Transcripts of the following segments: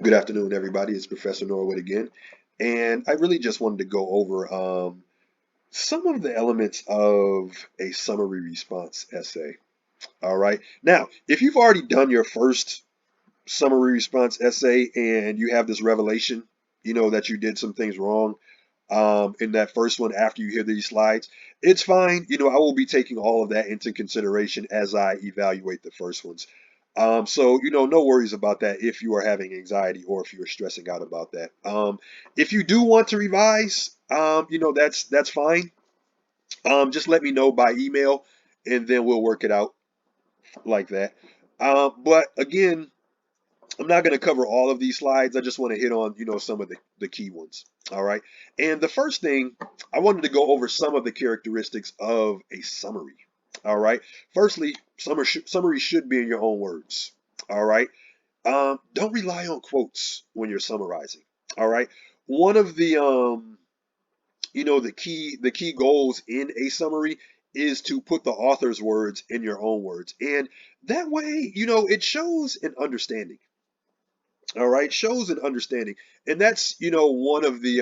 Good afternoon, everybody. It's Professor Norwood again, and I really just wanted to go over some of the elements of a summary response essay. All right. Now, if you've already done your first summary response essay and you have this revelation, that you did some things wrong in that first one after you hear these slides, it's fine. I will be taking all of that into consideration as I evaluate the first ones. So, no worries about that if you are having anxiety or if you're stressing out about that. If you do want to revise, that's fine. Just let me know by email and then we'll work it out like that. But again, I'm not going to cover all of these slides. I just want to hit on, some of the key ones. All right. And the first thing, I wanted to go over some of the characteristics of a summary. All right. Firstly, summary should be in your own words. All right. Don't rely on quotes when you're summarizing. All right. One of the key goals in a summary is to put the author's words in your own words. And that way, it shows an understanding. All right, shows an understanding. And that's, one of the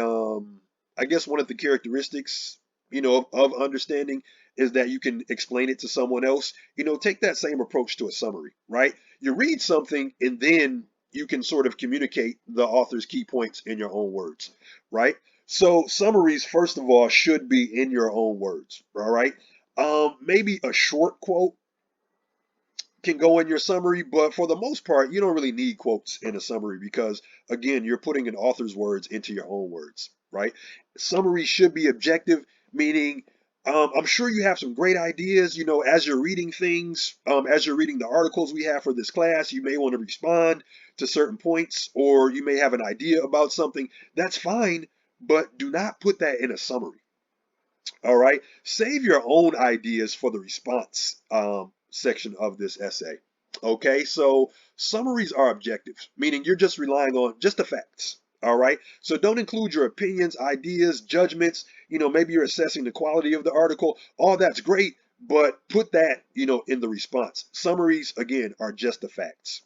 I guess one of the characteristics, of understanding is that you can explain it to someone else. Take that same approach to a summary, right? You read something and then you can sort of communicate the author's key points in your own words, right? So summaries, first of all, should be in your own words, all right? Maybe a short quote can go in your summary, but for the most part, you don't really need quotes in a summary because, again, you're putting an author's words into your own words, right? Summary should be objective, meaning I'm sure you have some great ideas, as you're reading things, as you're reading the articles we have for this class, you may want to respond to certain points or you may have an idea about something. That's fine, but do not put that in a summary. All right. Save your own ideas for the response section of this essay. Okay. So summaries are objective, meaning you're just relying on just the facts. All right. So don't include your opinions, ideas, judgments. Maybe you're assessing the quality of the article. All that's great, but put that, in the response. Summaries, again, are just the facts.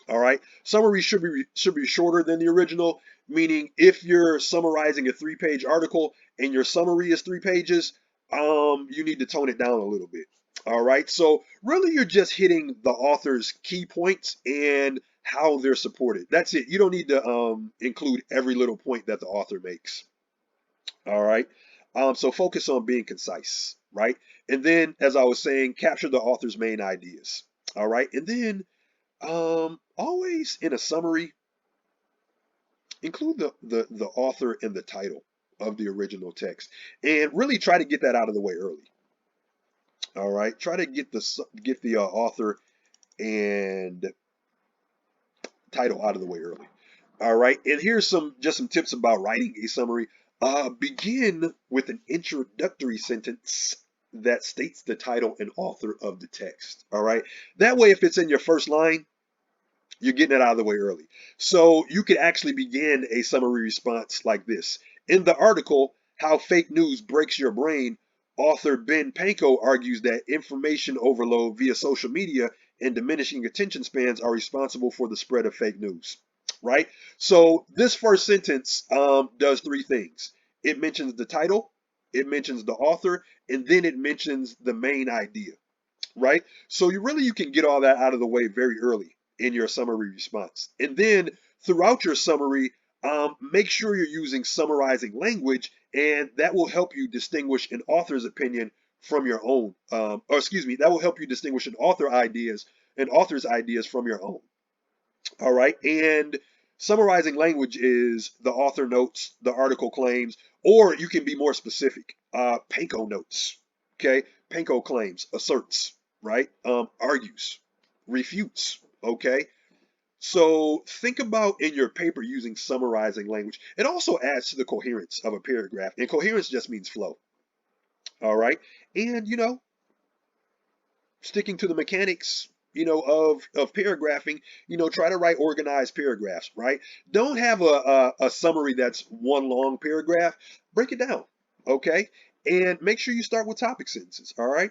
All right. Summaries should be shorter than the original, meaning if you're summarizing a 3-page article and your summary is 3 pages, you need to tone it down a little bit. All right. So really you're just hitting the author's key points and how they're supported. That's it. You don't need to include every little point that the author makes. All right. So focus on being concise, right? And then, as I was saying, capture the author's main ideas. All right. And then always in a summary, include the author and the title of the original text, and really try to get that out of the way early. All right, try to get the author and title out of the way early. All right, and here's some tips about writing a summary. Begin with an introductory sentence that states the title and author of the text. All right, that way, if it's in your first line, you're getting it out of the way early. So you could actually begin a summary response like this. In the article, How Fake News Breaks Your Brain, author Ben Pankow argues that information overload via social media and diminishing attention spans are responsible for the spread of fake news. Right? So this first sentence does three things. It mentions the title, it mentions the author, and then it mentions the main idea, right? So you can get all that out of the way very early in your summary response. And then throughout your summary, make sure you're using summarizing language, and that will help you distinguish an author's opinion from your own. Or excuse me, that will help you distinguish an author's ideas from your own. All right. And summarizing language is the author notes, the article claims, or you can be more specific. Panko notes. Okay. Panko claims, asserts, right? Argues, refutes. Okay. So think about in your paper using summarizing language. It also adds to the coherence of a paragraph. And coherence just means flow. All right. And, sticking to the mechanics of paragraphing, try to write organized paragraphs, right? Don't have a summary that's one long paragraph. Break it down, okay? And make sure you start with topic sentences, all right?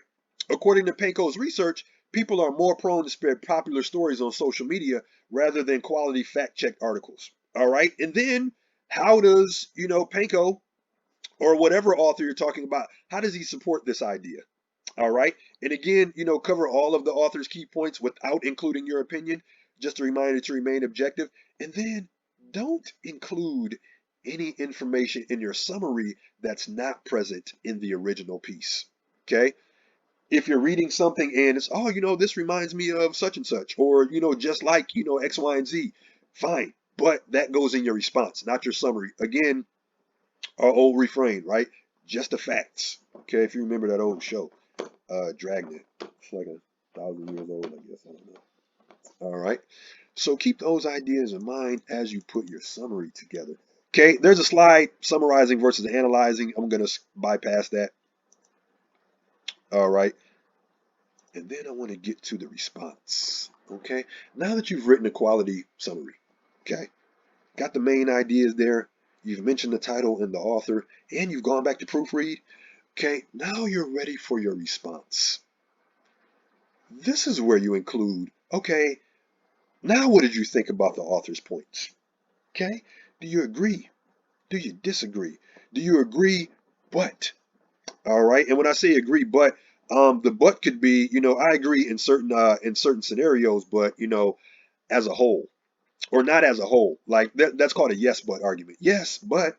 According to Pankow's research, people are more prone to spread popular stories on social media rather than quality fact-checked articles. All right. And then how does, Panko or whatever author you're talking about, how does he support this idea? All right. And again, cover all of the author's key points without including your opinion. Just a reminder to remain objective. And then don't include any information in your summary that's not present in the original piece. Okay. If you're reading something and it's, oh, this reminds me of such and such, or, just like, X, Y, and Z, fine. But that goes in your response, not your summary. Again, our old refrain, right? Just the facts. Okay. If you remember that old show. Dragnet. It's like 1,000 years old, I guess. I don't know. All right. So keep those ideas in mind as you put your summary together. Okay. There's a slide summarizing versus analyzing. I'm going to bypass that. All right. And then I want to get to the response. Okay. Now that you've written a quality summary, okay, got the main ideas there. You've mentioned the title and the author, and you've gone back to proofread. Okay. Now you're ready for your response. This is where you include, okay, now what did you think about the author's points? Okay, do you agree? Do you disagree? Do you agree, but? All right, and when I say agree, but, the but could be, I agree in certain scenarios, but, as a whole, or not as a whole. Like that's called a yes but argument. Yes, but,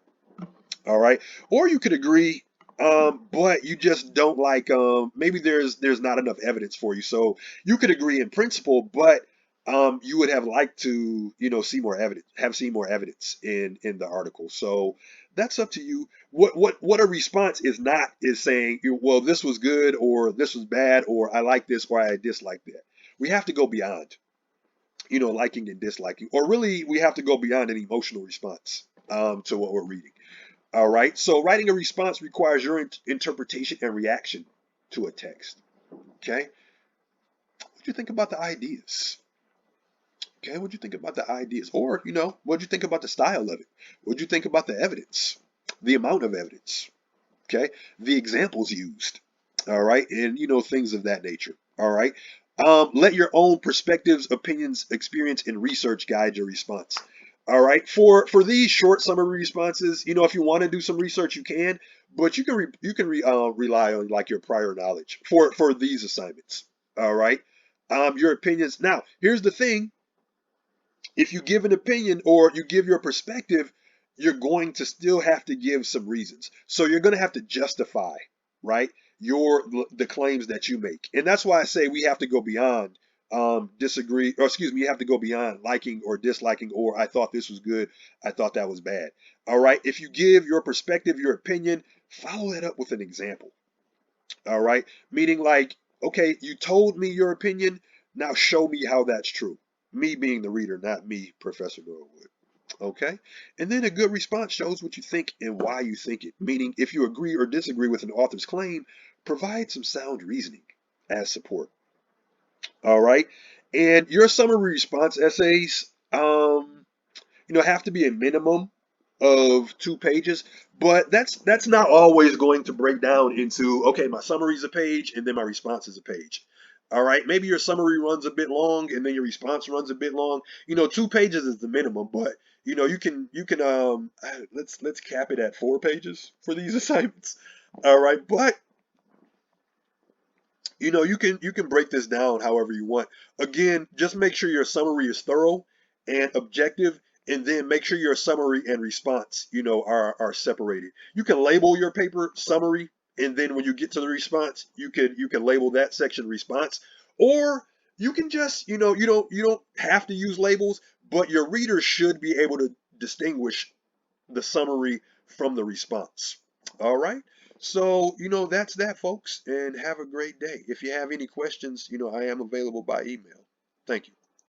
all right. Or you could agree, but you just don't like, maybe there's not enough evidence for you. So you could agree in principle, but you would have liked to, see more evidence, have seen more evidence in the article. So that's up to you. What a response is not is saying, well, this was good or this was bad or I like this or I dislike that. We have to go beyond, liking and disliking, or really we have to go beyond an emotional response to what we're reading. All right. So writing a response requires your interpretation and reaction to a text. Okay. What do you think about the ideas? Okay. What do you think about the ideas? Or, what do you think about the style of it? What do you think about the evidence? The amount of evidence? Okay. The examples used. All right. And, things of that nature. All right. Let your own perspectives, opinions, experience, and research guide your response. All right. For these short summary responses, if you want to do some research, you can, but rely on like your prior knowledge for these assignments. All right. Your opinions. Now, here's the thing: if you give an opinion or you give your perspective, you're going to still have to give some reasons. So you're going to have to justify, right, the claims that you make. And that's why I say we have to go beyond disagree, or excuse me, you have to go beyond liking or disliking, or I thought this was good, I thought that was bad. All right. If you give your perspective, your opinion, follow that up with an example. All right. Meaning like, okay, you told me your opinion. Now show me how that's true. Me being the reader, not me, Professor Norwood. Okay. And then a good response shows what you think and why you think it. Meaning if you agree or disagree with an author's claim, provide some sound reasoning as support. All right. And your summary response essays, have to be a minimum of 2 pages, but that's not always going to break down into, okay, my summary is a page and then my response is a page. All right, maybe your summary runs a bit long and then your response runs a bit long. 2 pages is the minimum, but you can let's cap it at 4 pages for these assignments. All right, but you can break this down however you want. Again, just make sure your summary is thorough and objective, and then make sure your summary and response, are separated. You can label your paper summary, and then when you get to the response, you can label that section response, or you can just, you don't have to use labels, but your readers should be able to distinguish the summary from the response. All right. So, that's that, folks, and have a great day. If you have any questions, I am available by email. Thank you.